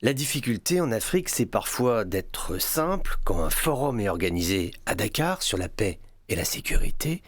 La difficulté en Afrique, c'est parfois d'être simple. Quand un forum est organisé à Dakar sur la paix et la sécurité,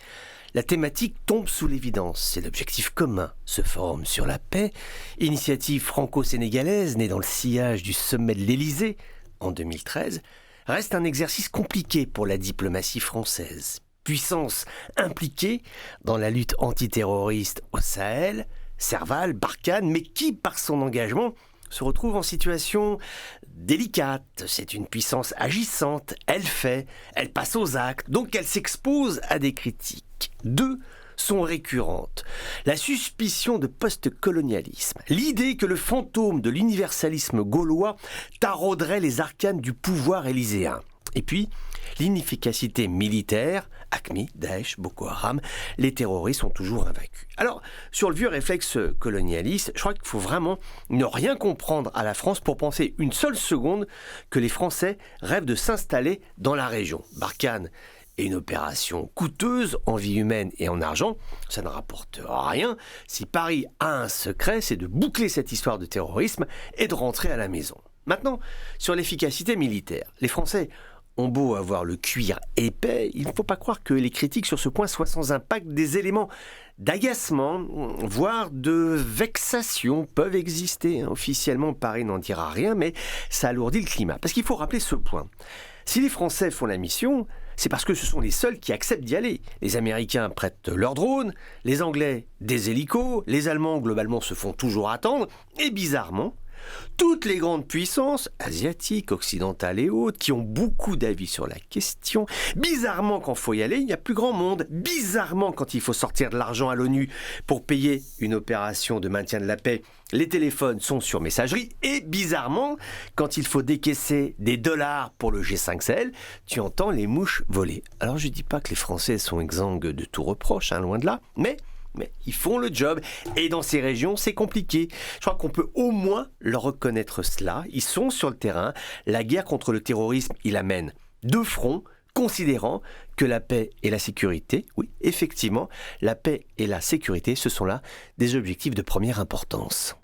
la thématique tombe sous l'évidence. C'est l'objectif commun, ce forum sur la paix, initiative franco-sénégalaise née dans le sillage du sommet de l'Élysée en 2013, reste un exercice compliqué pour la diplomatie française. Puissance impliquée dans la lutte antiterroriste au Sahel, Serval, Barkhane, mais qui, par son engagement, se retrouve en situation délicate. C'est une puissance agissante, elle fait, elle passe aux actes, donc elle s'expose à des critiques. Deux sont récurrentes. La suspicion de post-colonialisme, l'idée que le fantôme de l'universalisme gaulois tarauderait les arcanes du pouvoir élyséen. Et puis, l'inefficacité militaire, AQMI, Daesh, Boko Haram, les terroristes sont toujours invaincus. Alors, sur le vieux réflexe colonialiste, je crois qu'il faut vraiment ne rien comprendre à la France pour penser une seule seconde que les Français rêvent de s'installer dans la région. Barkhane est une opération coûteuse en vie humaine et en argent, ça ne rapporte rien. Si Paris a un secret, c'est de boucler cette histoire de terrorisme et de rentrer à la maison. Maintenant, sur l'efficacité militaire, les Français ont beau avoir le cuir épais, il ne faut pas croire que les critiques sur ce point soient sans impact. Des éléments d'agacement, voire de vexation peuvent exister. Officiellement, Paris n'en dira rien, mais ça alourdit le climat. Parce qu'il faut rappeler ce point. Si les Français font la mission, c'est parce que ce sont les seuls qui acceptent d'y aller. Les Américains prêtent leurs drones, les Anglais des hélicos, les Allemands globalement se font toujours attendre, et bizarrement, toutes les grandes puissances, asiatiques, occidentales et autres, qui ont beaucoup d'avis sur la question, bizarrement quand il faut y aller, il n'y a plus grand monde. Bizarrement quand il faut sortir de l'argent à l'ONU pour payer une opération de maintien de la paix, les téléphones sont sur messagerie. Et bizarrement, quand il faut décaisser des dollars pour le G5 Sahel, tu entends les mouches voler. Alors je ne dis pas que les Français sont exsangues de tout reproche, loin de là, mais ils font le job. Et dans ces régions, c'est compliqué. Je crois qu'on peut au moins leur reconnaître cela. Ils sont sur le terrain. La guerre contre le terrorisme, il amène deux fronts, considérant que la paix et la sécurité, oui, effectivement, la paix et la sécurité, ce sont là des objectifs de première importance.